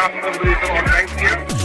Craft competition organise किया।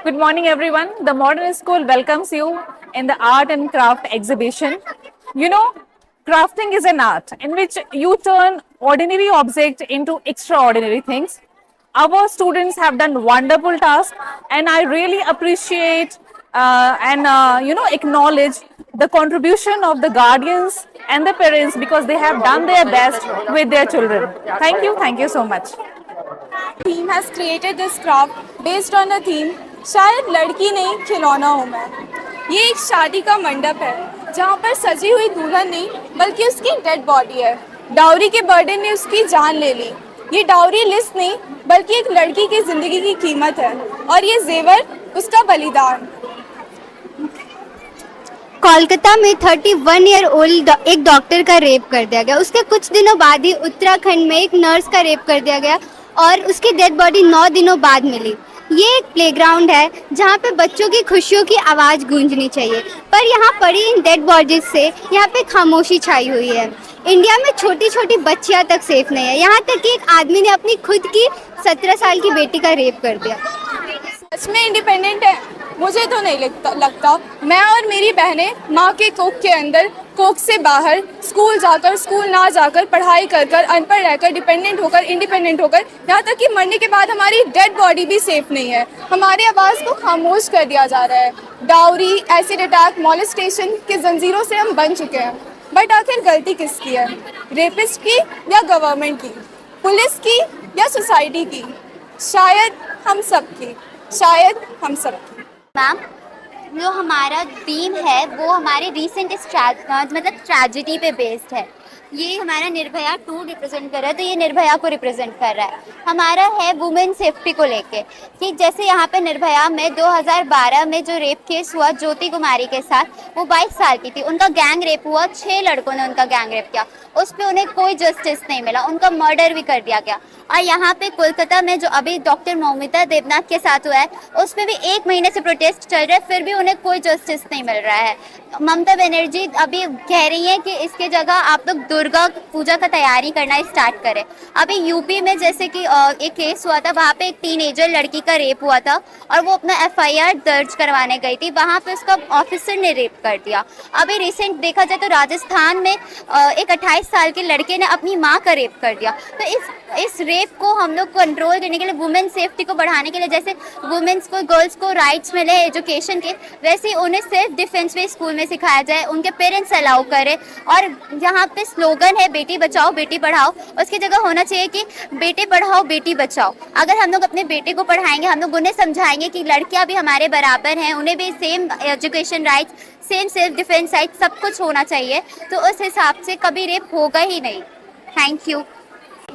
Good morning, everyone. The Modern School welcomes you in the Art and Craft exhibition. You know, crafting is an art in which you turn ordinary objects into extraordinary things. Our students have done wonderful tasks, and I really appreciate and acknowledge the contribution of the guardians and the parents because they have done their best with their children. Thank you so much. Team has created this craft based on a theme शायद लड़की नहीं खिलौना हूँ मैं। ये एक शादी का मंडप है जहाँ पर सजी हुई दुल्हन नहीं बल्कि उसकी डेड बॉडी है। डाउरी के बर्डन ने उसकी जान ले ली। ये डाउरी लिस्ट नहीं बल्कि एक लड़की की जिंदगी की कीमत है और ये जेवर उसका बलिदान। कोलकाता में 31 ईयर ओल्ड एक डॉक्टर का रेप कर दिया गया। उसके कुछ दिनों बाद ही उत्तराखंड में एक नर्स का रेप कर दिया गया और उसकी डेड बॉडी 9 दिनों बाद मिली। ये एक प्लेग्राउंड है जहाँ पे बच्चों की खुशियों की आवाज़ गूंजनी चाहिए, पर यहाँ पड़ी इन डेड बॉडीज से यहाँ पे खामोशी छाई हुई है। इंडिया में छोटी छोटी बच्चियाँ तक सेफ नहीं है, यहाँ तक कि एक आदमी ने अपनी खुद की 17 साल की बेटी का रेप कर दिया। सच में इंडिपेंडेंट है? मुझे तो नहीं लगता। मैं और मेरी बहनें माँ के कोख के अंदर, कोख से बाहर, स्कूल जाकर, स्कूल ना जाकर, पढ़ाई कर कर, अनपढ़ रहकर, डिपेंडेंट होकर, इंडिपेंडेंट होकर, यहाँ तक कि मरने के बाद हमारी डेड बॉडी भी सेफ नहीं है। हमारी आवाज़ को खामोश कर दिया जा रहा है। डाउरी, एसिड अटैक, मॉलेस्टेशन की जंजीरों से हम बन चुके हैं। बट आखिर गलती किसकी है? रेपिस्ट की या गवर्नमेंट की? पुलिस की या सोसाइटी की? शायद हम सब की। मैम, जो हमारा थीम है वो हमारे रीसेंट ट्रेजेडी पे बेस्ड है। ये हमारा निर्भया 2 रिप्रेजेंट कर रहा है, तो ये निर्भया को रिप्रेजेंट कर रहा है। हमारा है वुमेन सेफ्टी को लेके कि जैसे यहाँ पे निर्भया में 2012 में जो रेप केस हुआ ज्योति कुमारी के साथ, वो 22 साल की थी, उनका गैंग रेप हुआ, 6 लड़कों ने उनका गैंग रेप किया, उस पर उन्हें कोई जस्टिस नहीं मिला, उनका मर्डर भी कर दिया गया। और यहाँ पे कोलकाता में जो अभी डॉक्टर मौमिता देवनाथ के साथ हुआ है, उसमें भी 1 महीने से प्रोटेस्ट चल रहा है, फिर भी उन्हें कोई जस्टिस नहीं मिल रहा है। ममता बनर्जी अभी कह रही है कि इसके जगह आप लोग दुर्गा पूजा का तैयारी करना स्टार्ट करें। अभी यूपी में जैसे कि एक केस हुआ था, वहाँ पे एक टीनेजर लड़की का रेप हुआ था और वो अपना FIR दर्ज करवाने गई थी, वहाँ पे उसका ऑफिसर ने रेप कर दिया। अभी रिसेंट देखा जाए तो राजस्थान में एक 28 साल के लड़के ने अपनी माँ का रेप कर दिया। तो इस रेप को हम लोग कंट्रोल करने के लिए, वुमेन सेफ्टी को बढ़ाने के लिए, जैसे वुमेन्स को, गर्ल्स को राइट्स मिले एजुकेशन के, वैसे ही उन्हें सेल्फ डिफेंस में स्कूल में सिखाया जाए, उनके पेरेंट्स अलाउ करें। और यहाँ पे स्लोगन है बेटी बचाओ बेटी पढ़ाओ, उसकी जगह होना चाहिए कि बेटे पढ़ाओ बेटी बचाओ। अगर हम लोग अपने बेटे को पढ़ाएंगे, हम लोग उन्हें समझाएंगे कि लड़कियां भी हमारे बराबर हैं, उन्हें भी same education rights, same self defence rights सब कुछ होना चाहिए, तो उस हिसाब से कभी रेप होगा ही नहीं। Thank you.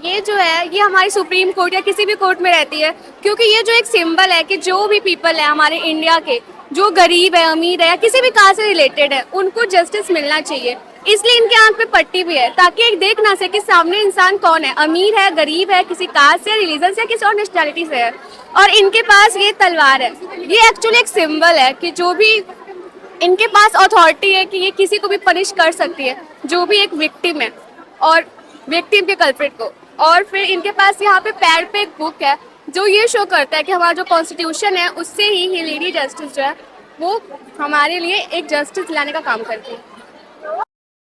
ये जो है ये हमारी सुप्रीम कोर्ट या किसी भी कोर्ट में रहती है, क्योंकि ये जो एक सिंबल है कि जो भी पीपल है हमारे इंडिया के, जो गरीब है, अमीर है या किसी भी कास्ट से रिलेटेड है, उनको जस्टिस मिलना चाहिए। इसलिए इनके आंख पे पट्टी भी है ताकि एक देख ना सके सामने इंसान कौन है, अमीर है, गरीब है, किसी कास्ट से, रिलीजन से, किसी और नेशनैलिटी से है। और इनके पास ये तलवार है, ये एक्चुअली एक सिंबल है कि जो भी इनके पास अथॉरिटी है कि ये किसी को भी पनिश कर सकती है, जो भी एक विक्टिम है और विक्टिम के कल्प्रिट को। और फिर इनके पास यहाँ पे पैड पे एक बुक है जो ये शो करता है कि हमारा जो कॉन्स्टिट्यूशन है उससे ही लेडी जस्टिस जो है वो हमारे लिए एक जस्टिस लाने का काम करती है।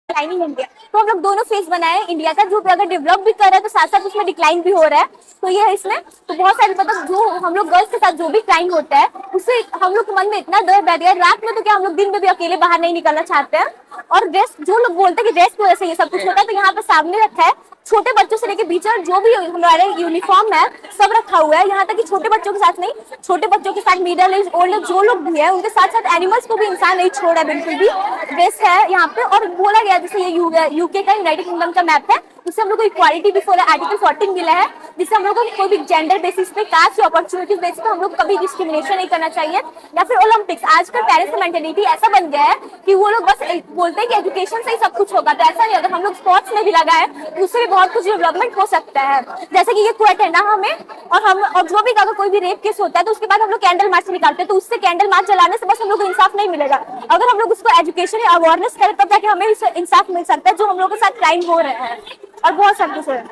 डिक्लाइनिंग इंडिया, तो हम लोग दोनों फेस बनाए हैं इंडिया का, जो अगर डेवलप भी कर रहा है तो साथ साथ उसमें डिक्लाइन भी हो रहा है। तो ये है इसमें, तो बहुत सारे मतलब जो हम लोग गर्ल्स के साथ जो भी क्राइम होता है उससे हम लोग के मन में इतना डर बैठ गया। रात में तो क्या, हम लोग दिन में भी अकेले बाहर नहीं निकलना चाहते हैं। और ड्रेस, जो लोग बोलते हैं कि ड्रेस की वजह से ये सब कुछ होता है, तो यहाँ पे सामने रखा है छोटे बच्चों से लेके बीच जो भी हमारे यूनिफॉर्म है सब रखा हुआ है। यहाँ तक कि छोटे बच्चों के साथ नहीं, छोटे बच्चों के साथ मिडिल एज, ओल्ड एज जो लोग भी है उनके साथ साथ एनिमल्स को भी इंसान नहीं छोड़ा है बिल्कुल भी। ड्रेस है यहाँ पे, और बोला गया जैसे ये यूके का, यूनाइटेड किंगडम का मैप है, उससे हम लोग को इक्वालिटी बिफोर आर्टिकल 14 मिला है, जिससे हम लोग को कोई भी जेंडर बेसिस पे, कास्ट या अपॉर्चुनिटीज बेसिस पे हम लोग कभी डिस्क्रिमिनेशन नहीं करना चाहिए। या फिर ओलंपिक्स, आजकल पेरेंट्स का मेंटेलिटी ऐसा बन गया है कि वो लोग बस बोलते हैं कि एजुकेशन से ही सब कुछ होगा, तो ऐसा नहीं। अगर हम लोग स्पोर्ट्स में भी लगाए तो उससे भी बहुत कुछ डेवलपमेंट हो सकता है। जैसे कि ये क्वेट है ना हमें, और जो भी अगर कोई भी रेप केस होता है तो उसके बाद हम लोग कैंडल मार्च निकालते हैं, तो उससे कैंडल मार्च चलाने से बस हम लोग को इंसाफ नहीं मिलेगा। अगर हम लोग उसको एजुकेशन या अवेयरनेस करें तब जाके हमें इंसाफ मिल सकता है, जो हम लोग के साथ क्राइम हो रहे हैं और बहुत सब कुछ है।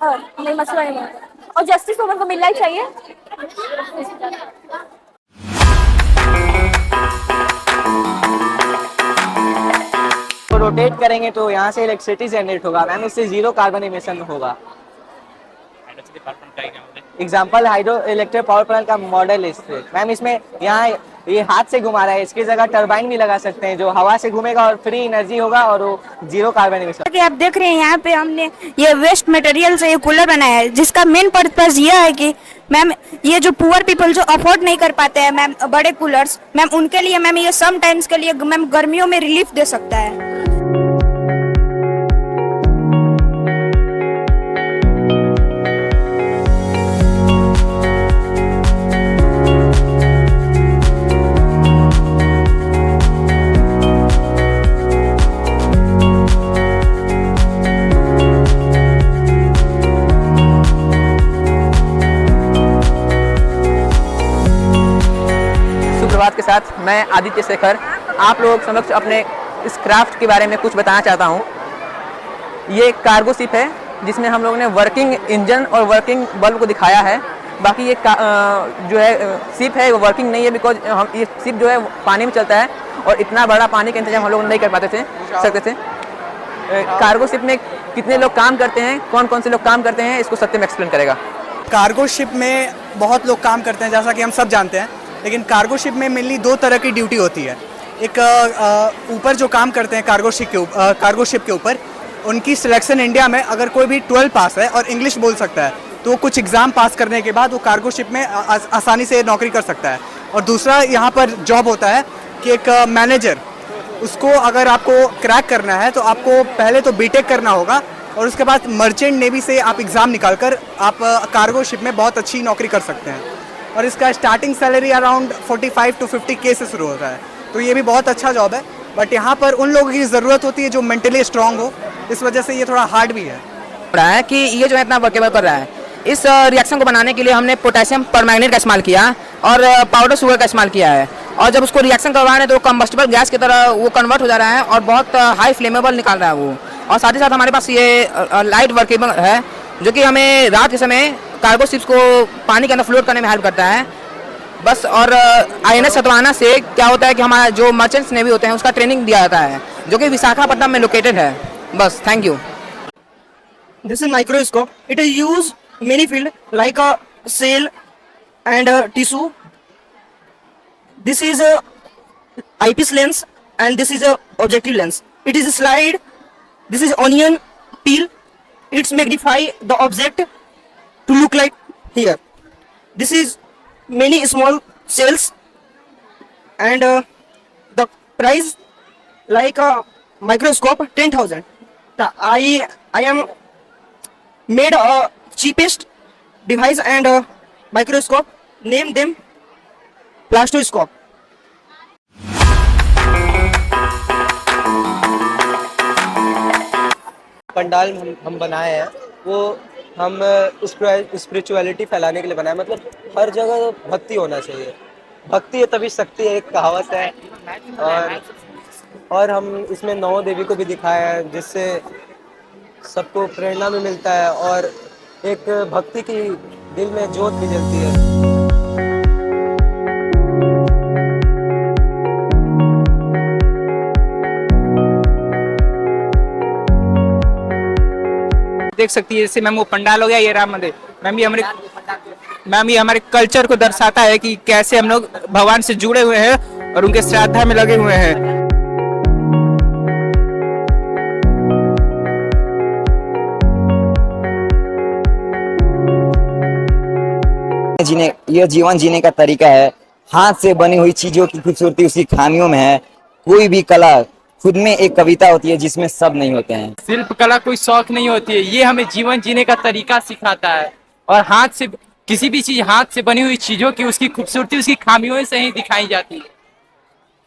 और नहीं, मसला नहीं है, और जस्टिस वुमन को मिलना ही चाहिए। तो रोटेट करेंगे तो यहाँ से इलेक्ट्रिसिटी जनरेट होगा मैम, इससे 0 कार्बन इमिशन होगा। Example hydro electric power plant का मॉडल है मैम। इसमें यहाँ ये हाथ से घुमा रहा है, इसकी जगह टरबाइन भी लगा सकते हैं जो हवा से घूमेगा और फ्री एनर्जी होगा और वो 0 कार्बन इमिशन। आप देख रहे हैं यहाँ पे हमने ये वेस्ट मटेरियल से ये कूलर बनाया है, जिसका मेन पर्पस ये है कि मैम ये जो पुअर पीपल जो अफोर्ड नहीं कर पाते हैं मैम बड़े कूलर्स, मैम उनके लिए मैम ये सम टाइम्स के लिए मैम गर्मियों में रिलीफ दे सकता है। के साथ मैं आदित्य शेखर आप लोगों के समक्ष अपने इस क्राफ्ट के बारे में कुछ बताना चाहता हूँ। ये एक कार्गो शिप है जिसमें हम लोगों ने वर्किंग इंजन और वर्किंग बल्ब को दिखाया है। बाकी ये जो है शिप है वो वर्किंग नहीं है, बिकॉज हम ये शिप जो है पानी में चलता है और इतना बड़ा पानी का इंतजाम हम लोग नहीं कर पाते थे। कार्गो शिप में कितने लोग काम करते हैं, कौन कौन से लोग काम करते हैं, इसको सत्यम एक्सप्लेन करेगा। कार्गो शिप में बहुत लोग काम करते हैं जैसा कि हम सब जानते हैं, लेकिन कार्गो शिप में मेनली 2 तरह की ड्यूटी होती है। एक ऊपर जो काम करते हैं कार्गो शिप के ऊपर, उनकी सिलेक्शन इंडिया में अगर कोई भी 12 पास है और इंग्लिश बोल सकता है तो वो कुछ एग्ज़ाम पास करने के बाद वो कार्गो शिप में आसानी से नौकरी कर सकता है। और दूसरा यहाँ पर जॉब होता है कि एक मैनेजर, उसको अगर आपको क्रैक करना है तो आपको पहले तो बीटेक करना होगा और उसके बाद मर्चेंट नेवी से आप एग्ज़ाम निकाल कर आप कार्गो शिप में बहुत अच्छी नौकरी कर सकते हैं। और इसका starting salary around 45 to 50K से शुरू होता है, तो ये भी बहुत अच्छा जॉब है। बट यहाँ पर उन लोगों की ज़रूरत होती है जो मेंटली स्ट्रांग हो, इस वजह से ये थोड़ा हार्ड भी है। रहा है कि ये जो है इतना वर्केबल कर रहा है। इस रिएक्शन को बनाने के लिए हमने पोटेशियम परमैंगनेट का इस्तेमाल किया और पाउडर शुगर का इस्तेमाल किया है, और जब उसको रिएक्शन करवा रहे हैं तो कंबस्टिबल गैस की तरह वो कन्वर्ट हो जा रहा है और बहुत हाई फ्लेमेबल निकाल रहा है वो। और साथ ही साथ हमारे पास ये लाइट वर्केबल है जो कि हमें रात के समय कार्गो शिप्स को पानी के अंदर फ्लोट करने में हेल्प करता है बस। और INS सतवाना से क्या होता है कि हमारा जो मर्चेंट्स नेवी होते हैं उसका ट्रेनिंग दिया जाता है जो कि विशाखापट्टनम में लोकेटेड है। बस, thank you. This is microscope. It is used many field like a cell and a tissue. This is a eyepiece lens and this is a objective lens. It is a slide. This is onion peel. It's magnify the object to look like here. This is many small cells and the price like a microscope 10,000. I am made a cheapest device and a microscope, name them plastoscope. Pandal हम बनाए हैं वो हम spirituality फैलाने के लिए बनाए, मतलब हर जगह भक्ति होना चाहिए। भक्ति है तभी शक्ति है, एक कहावत है। और हम इसमें 9 देवी को भी दिखाया है जिससे सबको प्रेरणा भी मिलता है और एक भक्ति की दिल में जोत भी जलती है। देख सकती है जैसे मैम वो पंडाल हो गया, ये राम मंदिर, मैम ये हमारे कल्चर को दर्शाता है कि कैसे हम लोग भगवान से जुड़े हुए हैं और उनके श्राद्धा में लगे हुए हैं। यह जीवन जीने का तरीका है। हाथ से बनी हुई चीजों की खूबसूरती उसकी खामियों में है। कोई भी कला खुद में एक कविता होती है जिसमें सब नहीं होते हैं। शिल्प कला कोई शौक नहीं होती है, ये हमें जीवन जीने का तरीका सिखाता है। और हाथ से किसी भी चीज, हाथ से बनी हुई चीजों की उसकी खूबसूरती उसकी खामियों से ही दिखाई जाती है।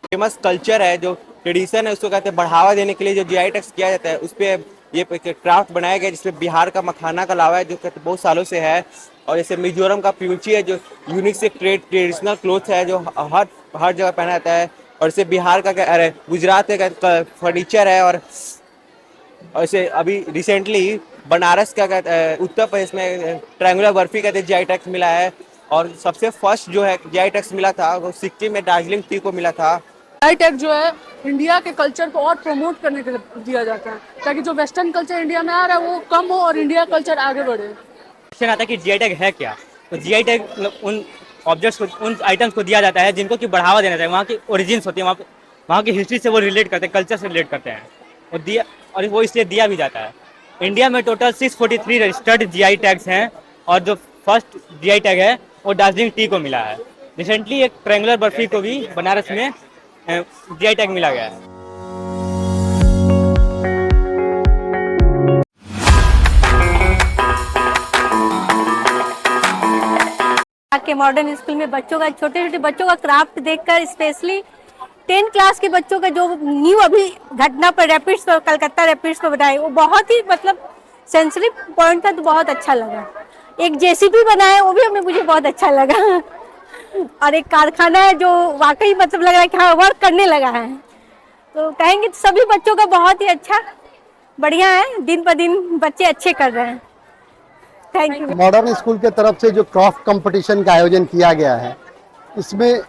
फेमस कल्चर है, जो ट्रेडिशन है, उसको कहते हैं बढ़ावा देने के लिए जो जीआई टैग किया जाता है, उस पर ये क्राफ्ट बनाया गया जिसमें बिहार का मखाना का लावा है जो कहते बहुत सालों से है। और जैसे मिजोरम का प्यूची है जो यूनिक से ट्रेडिशनल क्लोथ्स है जो हर जगह पहना जाता है। और जैसे बिहार का अरे गुजरात का फर्नीचर है। और ऐसे अभी रिसेंटली बनारस का उत्तर प्रदेश में ट्रायंगुलर बर्फी का जीआई टैग मिला है। और सबसे फर्स्ट जो है जीआई टैग मिला था वो सिक्किम में दार्जिलिंग टी को मिला था। जीआई टैग जो है इंडिया के कल्चर को और प्रमोट करने के लिए दिया जाता है ताकि जो वेस्टर्न कल्चर इंडिया में आ रहा है वो कम हो और इंडिया कल्चर आगे बढ़े। क्वेश्चन आता है कि जीआई टैग है क्या, तो जीआई टैग उन ऑब्जेक्ट्स को, उन आइटम्स को दिया जाता है जिनको कि बढ़ावा देना चाहिए, वहाँ की ओरिजिन्स होती है, वहाँ की हिस्ट्री से वो रिलेट करते हैं, कल्चर से रिलेट करते हैं और वो इसलिए दिया भी जाता है। इंडिया में टोटल 643 रजिस्टर्ड जीआई टैग्स हैं और जो फर्स्ट जीआई टैग है वो दार्जिलिंग टी को मिला है। रिसेंटली एक ट्रायंगुलर बर्फी को भी बनारस में जीआई टैग मिला गया है। के मॉडर्न स्कूल में बच्चों का, छोटे छोटे बच्चों का क्राफ्ट देखकर, स्पेशली 10 क्लास के बच्चों का जो न्यू अभी घटना पर रैपिड्स पर, कलकत्ता रैपिड्स पर बनाए, वो बहुत ही मतलब सेंसिटिव पॉइंट था, तो बहुत अच्छा लगा। एक जेसीबी बनाया वो भी मुझे बहुत अच्छा लगा। और एक कारखाना है जो वाकई मतलब लग रहा है कि हाँ वर्क करने लगा है। तो कहेंगे सभी बच्चों का बहुत ही अच्छा बढ़िया है, दिन पर दिन बच्चे अच्छे कर रहे हैं। Thank you. मॉडर्न स्कूल के तरफ से जो क्राफ्ट कंपटीशन का आयोजन किया गया है, इसमें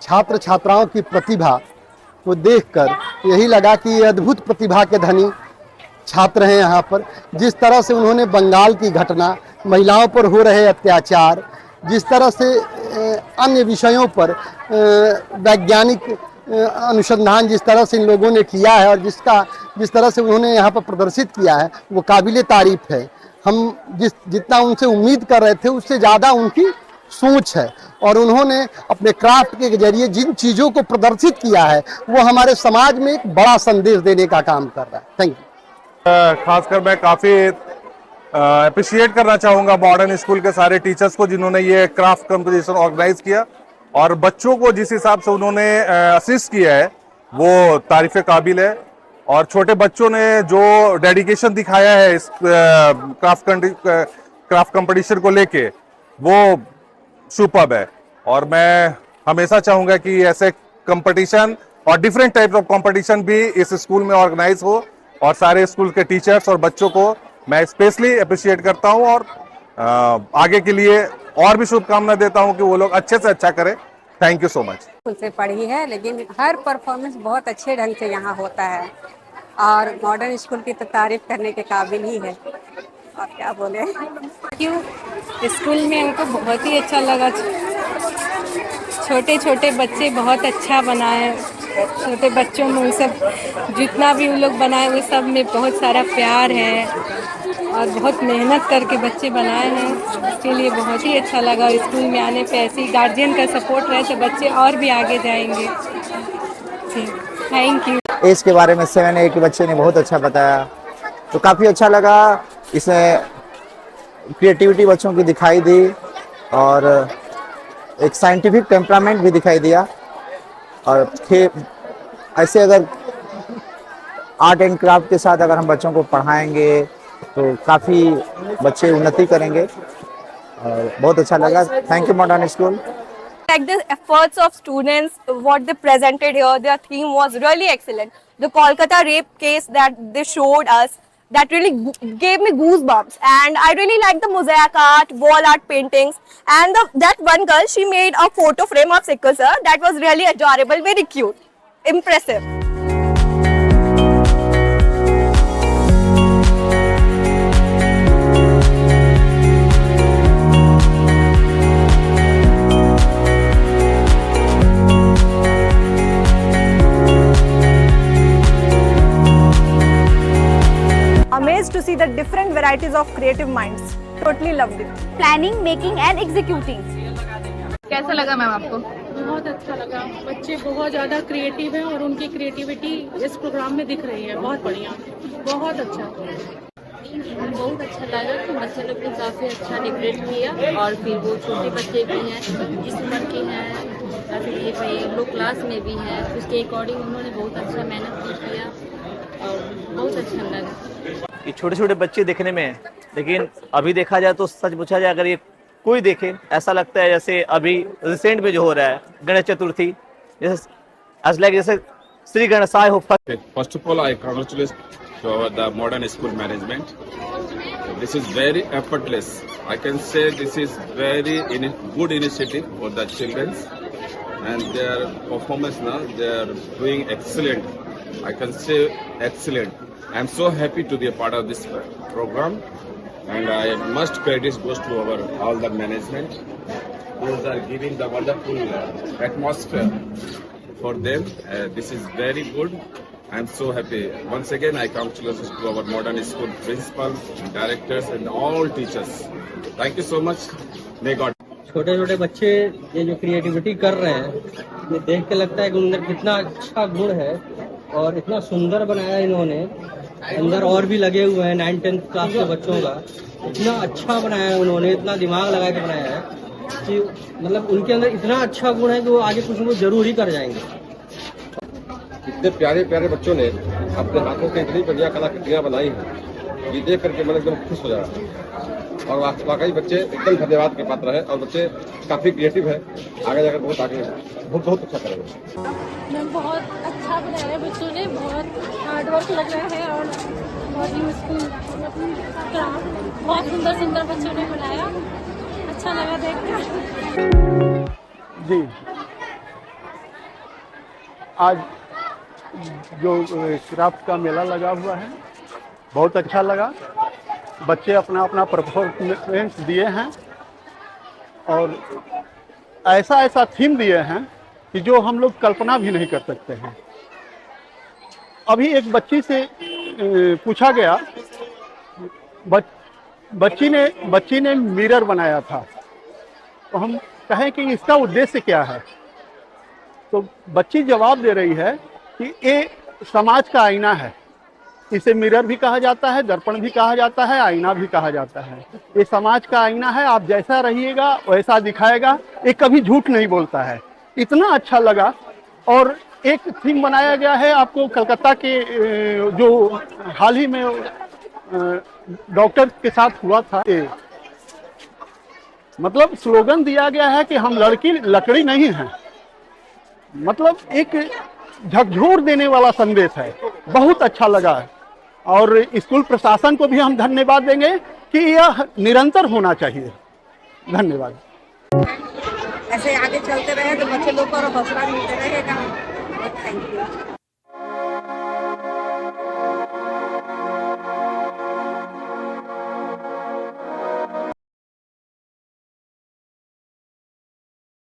छात्र छात्राओं की प्रतिभा को देखकर यही लगा कि ये अद्भुत प्रतिभा के धनी छात्र हैं यहाँ पर। जिस तरह से उन्होंने बंगाल की घटना, महिलाओं पर हो रहे अत्याचार, जिस तरह से अन्य विषयों पर वैज्ञानिक अनुसंधान जिस तरह से इन लोगों ने किया है और जिस तरह से उन्होंने यहाँ पर प्रदर्शित किया है, वो काबिले तारीफ है। हम जितना उनसे उम्मीद कर रहे थे उससे ज़्यादा उनकी सोच है और उन्होंने अपने क्राफ्ट के जरिए जिन चीज़ों को प्रदर्शित किया है वो हमारे समाज में एक बड़ा संदेश देने का काम कर रहा है। Thank you. खासकर मैं काफ़ी अप्रिशिएट करना चाहूँगा मॉडर्न स्कूल के सारे टीचर्स को जिन्होंने ये क्राफ्ट कंपटीशन ऑर्गेनाइज किया और बच्चों को जिस हिसाब से उन्होंने असिस्ट किया है वो तारीफ़ काबिल है। और छोटे बच्चों ने जो डेडिकेशन दिखाया है इस क्राफ्ट कंपटीशन को लेके वो सुपर्ब है। और मैं हमेशा चाहूँगा कि ऐसे कंपटीशन और डिफरेंट टाइप ऑफ कंपटीशन भी इस स्कूल में ऑर्गेनाइज हो और सारे स्कूल के टीचर्स और बच्चों को मैं स्पेशली अप्रिशिएट करता हूँ और आगे के लिए और भी शुभकामना देता हूँ कि वो लोग अच्छे से अच्छा करें। Thank you so much. School से पढ़ी है लेकिन हर परफॉर्मेंस बहुत अच्छे ढंग से यहाँ होता है और मॉडर्न स्कूल की तो तारीफ करने के काबिल ही है, और क्या बोले। क्यों स्कूल में हमको बहुत ही अच्छा लगा, छोटे छोटे बच्चे बहुत अच्छा बनाए, छोटे बच्चों में उन सब जितना भी उन लोग बनाए वो सब में बहुत सारा प्यार है और बहुत मेहनत करके बच्चे बनाए हैं, इसके लिए बहुत ही अच्छा लगा। और स्कूल में आने पे ऐसे ही गार्जियन का सपोर्ट रहे तो बच्चे और भी आगे जाएंगे। Thank you. एज के बारे में 7A के बच्चे ने बहुत अच्छा बताया, तो काफ़ी अच्छा लगा। इसमें क्रिएटिविटी बच्चों की दिखाई दी और एक साइंटिफिक टेम्परामेंट भी दिखाई दिया। और ऐसे अगर आर्ट एंड क्राफ्ट के साथ अगर हम बच्चों को पढ़ाएंगे तो काफ़ी बच्चे उन्नति करेंगे और बहुत अच्छा लगा। Thank you modern school. Like the efforts of students, what they presented here, their theme was really excellent. The Kolkata rape case that they showed us that really gave me goosebumps. And I really like the mosaic art, wall art paintings, and that one girl, she made a photo frame of Sickle sir that was really adorable, very cute, impressive. Amazed to see the different varieties of creative minds. Totally loved it. Planning, making and executing. कैसा लगा ma'am आपको? बहुत अच्छा लगा। बच्चे बहुत ज़्यादा creative हैं और उनकी क्रिएटिविटी इस प्रोग्राम में दिख रही है। बहुत बढ़िया, बहुत अच्छा। बहुत अच्छा लगा कि बच्चे लोग ने काफ़ी अच्छा डेकोरेट किया और फिर वो छोटे बच्चे भी हैं, जिस उम्र के हैं या फिर ये भाई लो क्लास में भी हैं, उसके अकॉर्डिंग उन्होंने बहुत अच्छा मेहनत भी किया और बहुत अच्छा लगा। ये छोटे छोटे बच्चे देखने में, लेकिन अभी देखा जाए तो सच पूछा जाए अगर ये कोई देखे ऐसा लगता है जैसे अभी रिसेंट में जो हो रहा है गणेश चतुर्थी, जैसे श्री गणेशाय हो। First of all, I congratulate the modern school management. This is very effortless. I can say this is very good initiative for the children, and their performance now they are doing excellent. I can say excellent. I am so happy to be a part of this program, and I must credit goes to all the management. Those are giving the wonderful atmosphere for them. This is very good. I am so happy. Once again, I congratulate to our modern school principals, directors, and all teachers. Thank you so much. May God. छोटे छोटे बच्चे ये जो creativity कर रहे हैं, ये देख के लगता है कि उनके कितना अच्छा गुण है और इतना सुंदर बनाया इन्होंने। अंदर और भी लगे हुए हैं 9th-10th क्लास के बच्चों का, इतना अच्छा बनाया है उन्होंने, इतना दिमाग लगा के बनाया है कि मतलब उनके अंदर इतना अच्छा गुण है कि वो आगे कुछ वो जरूर ही कर जाएंगे। इतने प्यारे प्यारे बच्चों ने अपने हाथों से इतनी बढ़िया कलाकृतियाँ बनाई हैं, ये देख करके मैं एकदम खुश हो जा रहा हूँ। और वाकई बच्चे एकदम धन्यवाद के पात्र है और बच्चे काफ़ी क्रिएटिव है, आगे जाकर बहुत आगे बहुत अच्छा करेंगे। मैम बहुत अच्छा बनाया है बच्चों ने, बहुत हार्डवर्क लग रहा है और बहुत यूजफुल, बहुत सुंदर सुंदर बच्चों ने बनाया, अच्छा लगा देखकर। जी, आज जो क्राफ्ट का मेला लगा हुआ है बहुत अच्छा लगा। बच्चे अपना अपना परफॉर्मेंस दिए हैं और ऐसा ऐसा थीम दिए हैं कि जो हम लोग कल्पना भी नहीं कर सकते हैं। अभी एक बच्ची से पूछा गया, बच्ची ने मिरर बनाया था, तो हम कहें कि इसका उद्देश्य क्या है, तो बच्ची जवाब दे रही है कि ये समाज का आईना है। इसे मिरर भी कहा जाता है, दर्पण भी कहा जाता है, आईना भी कहा जाता है। ये समाज का आईना है, आप जैसा रहिएगा वैसा दिखाएगा, ये कभी झूठ नहीं बोलता है। इतना अच्छा लगा। और एक थीम बनाया गया है, आपको कलकत्ता के जो हाल ही में डॉक्टर के साथ हुआ था, मतलब स्लोगन दिया गया है कि हम लकड़ी नहीं हैं, मतलब एक झकझोर देने वाला संदेश है। बहुत अच्छा लगा और स्कूल प्रशासन को भी हम धन्यवाद देंगे कि यह निरंतर होना चाहिए। धन्यवाद। ऐसे आगे चलते रहे तो बच्चे लोग को हौसला मिलते रहेगा। Thank you.